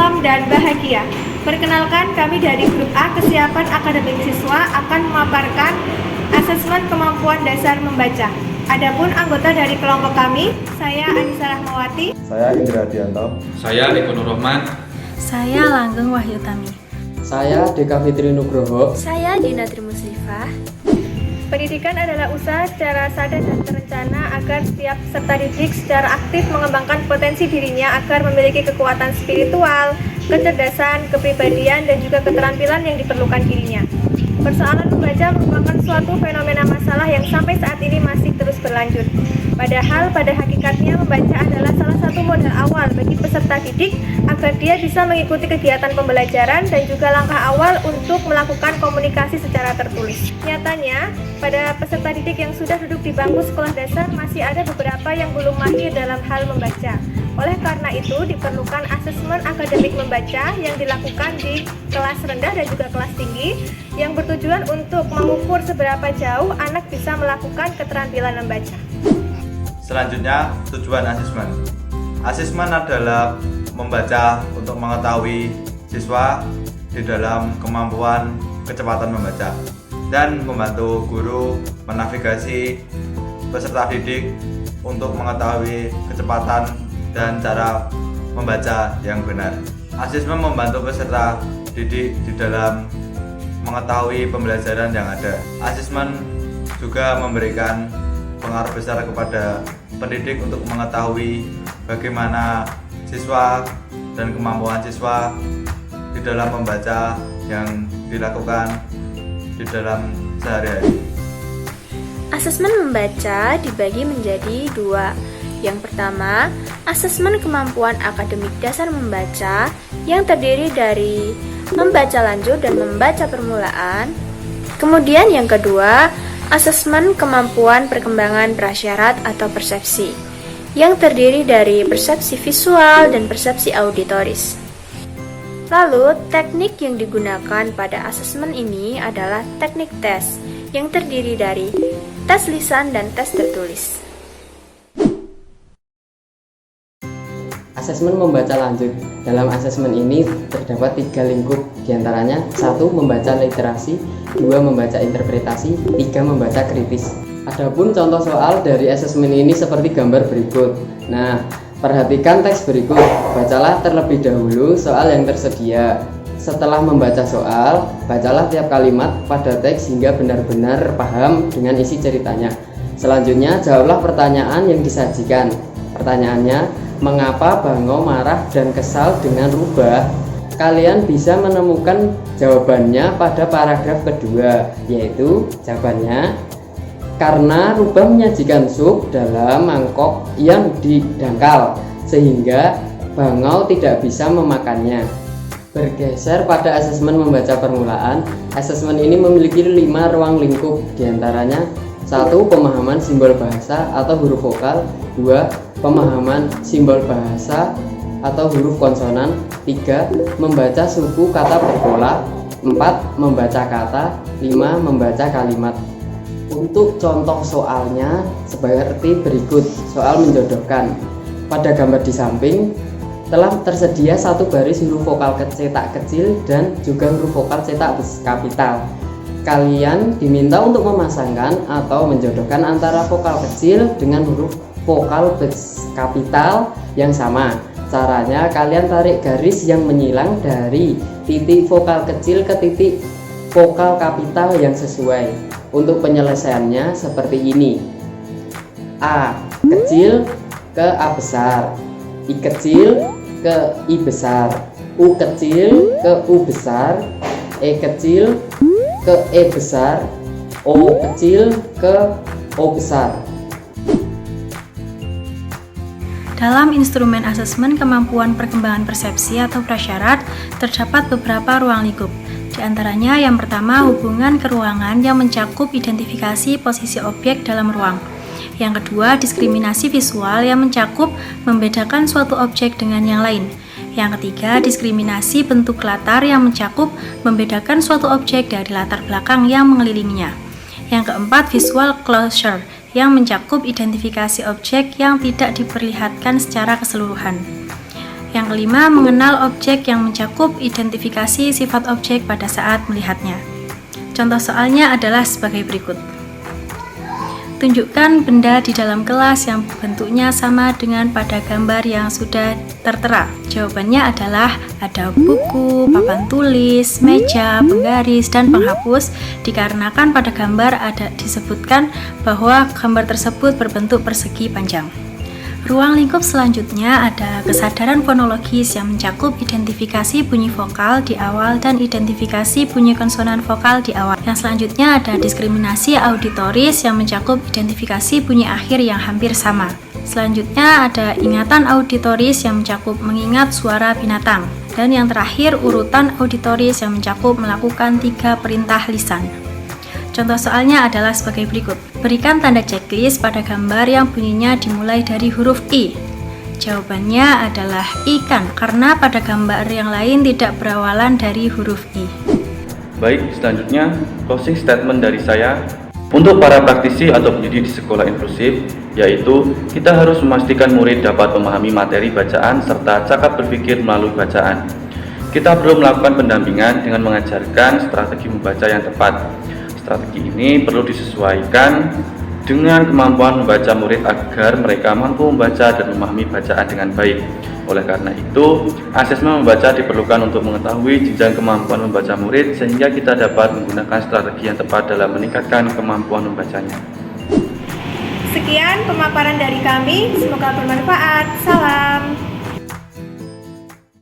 tentram, dan bahagia. Perkenalkan, kami dari Grup A Kesiapan Akademik Siswa akan memaparkan asesmen kemampuan dasar membaca. Adapun anggota dari kelompok kami, saya Anissa Rahmawati, saya Indra Dianto, saya Eko Nur Rahman, saya Langgeng Wahyutami, saya Deka Fitri Nugroho, saya Dina Trimuslifah. Pendidikan adalah usaha secara sadar dan terencana agar setiap peserta didik secara aktif mengembangkan potensi dirinya agar memiliki kekuatan spiritual, kecerdasan, kepribadian, dan juga keterampilan yang diperlukan dirinya. Persoalan membaca merupakan suatu fenomena masalah yang sampai saat ini masih terus berlanjut. Padahal pada hakikatnya membaca adalah salah satu modal awal bagi peserta didik agar dia bisa mengikuti kegiatan pembelajaran dan juga langkah awal untuk melakukan komunikasi secara tertulis. Nyatanya, pada peserta didik yang sudah duduk di bangku sekolah dasar masih ada beberapa yang belum mahir dalam hal membaca. Oleh karena itu, diperlukan asesmen akademik membaca yang dilakukan di kelas rendah dan juga kelas tinggi yang bertujuan untuk mengukur seberapa jauh anak bisa melakukan keterampilan membaca. Selanjutnya, tujuan asesmen. Asesmen adalah membaca untuk mengetahui siswa di dalam kemampuan kecepatan membaca dan membantu guru menavigasi peserta didik untuk mengetahui kecepatan dan cara membaca yang benar. Asesmen membantu peserta didik di dalam mengetahui pembelajaran yang ada. Asesmen juga memberikan pengaruh besar kepada pendidik untuk mengetahui bagaimana siswa dan kemampuan siswa di dalam membaca yang dilakukan di dalam sehari-hari. Asesmen membaca dibagi menjadi dua. Yang pertama, asesmen kemampuan akademik dasar membaca yang terdiri dari membaca lanjut dan membaca permulaan. Kemudian yang kedua, asesmen kemampuan perkembangan prasyarat atau persepsi yang terdiri dari persepsi visual dan persepsi auditoris. Lalu, teknik yang digunakan pada asesmen ini adalah teknik tes yang terdiri dari tes lisan dan tes tertulis. Asesmen membaca lanjut. Dalam asesmen ini terdapat 3 lingkup, diantaranya 1. Membaca literasi, 2. Membaca interpretasi, 3. Membaca kritis. Adapun contoh soal dari asesmen ini seperti gambar berikut. Nah, perhatikan teks berikut. Bacalah terlebih dahulu soal yang tersedia. Setelah membaca soal, bacalah tiap kalimat pada teks hingga benar-benar paham dengan isi ceritanya. Selanjutnya, jawablah pertanyaan yang disajikan. Pertanyaannya, mengapa Bango marah dan kesal dengan rubah? Kalian bisa menemukan jawabannya pada paragraf kedua, yaitu jawabannya karena rubah menyajikan sup dalam mangkok yang didangkal sehingga Bangau tidak bisa memakannya. Bergeser pada asesmen membaca permulaan, asesmen ini memiliki 5 ruang lingkup, diantaranya 1. Pemahaman simbol bahasa atau huruf vokal, 2. Pemahaman simbol bahasa atau huruf konsonan, 3. Membaca suku kata berpola, 4. Membaca kata, 5. Membaca kalimat. Untuk contoh soalnya seperti berikut. Soal menjodohkan. Pada gambar di samping telah tersedia 1 baris huruf vokal cetak kecil dan juga huruf vokal cetak kapital. Kalian diminta untuk memasangkan atau menjodohkan antara vokal kecil dengan huruf vokal kapital yang sama. Caranya, kalian tarik garis yang menyilang dari titik vokal kecil ke titik vokal kapital yang sesuai. Untuk penyelesaiannya seperti ini. A kecil ke A besar, I kecil ke I besar, U kecil ke U besar, E kecil ke E besar, O kecil ke O besar. Dalam instrumen asesmen kemampuan perkembangan persepsi atau prasyarat, terdapat beberapa ruang lingkup. Di antaranya yang pertama, hubungan keruangan yang mencakup identifikasi posisi objek dalam ruang. Yang kedua, diskriminasi visual yang mencakup membedakan suatu objek dengan yang lain. Yang ketiga, diskriminasi bentuk latar yang mencakup membedakan suatu objek dari latar belakang yang mengelilinginya. Yang keempat, visual closure yang mencakup identifikasi objek yang tidak diperlihatkan secara keseluruhan. Yang kelima, mengenal objek yang mencakup identifikasi sifat objek pada saat melihatnya. Contoh soalnya adalah sebagai berikut. Tunjukkan benda di dalam kelas yang bentuknya sama dengan pada gambar yang sudah tertera. Jawabannya adalah ada buku, papan tulis, meja, penggaris, dan penghapus, dikarenakan pada gambar ada disebutkan bahwa gambar tersebut berbentuk persegi panjang. Ruang lingkup selanjutnya ada kesadaran fonologis yang mencakup identifikasi bunyi vokal di awal dan identifikasi bunyi konsonan vokal di awal. Yang selanjutnya ada diskriminasi auditoris yang mencakup identifikasi bunyi akhir yang hampir sama. Selanjutnya ada ingatan auditoris yang mencakup mengingat suara binatang. Dan yang terakhir urutan auditoris yang mencakup melakukan 3 perintah lisan. Contoh soalnya adalah sebagai berikut. Berikan tanda checklist pada gambar yang bunyinya dimulai dari huruf I. Jawabannya adalah ikan, karena pada gambar yang lain tidak berawalan dari huruf I. Baik, selanjutnya closing statement dari saya. Untuk para praktisi atau pendidik di sekolah inklusif, yaitu kita harus memastikan murid dapat memahami materi bacaan serta cakap berpikir melalui bacaan. Kita perlu melakukan pendampingan dengan mengajarkan strategi membaca yang tepat. Strategi ini perlu disesuaikan dengan kemampuan membaca murid agar mereka mampu membaca dan memahami bacaan dengan baik. Oleh karena itu, asesmen membaca diperlukan untuk mengetahui jenjang kemampuan membaca murid sehingga kita dapat menggunakan strategi yang tepat dalam meningkatkan kemampuan membacanya. Sekian pemaparan dari kami, semoga bermanfaat. Salam.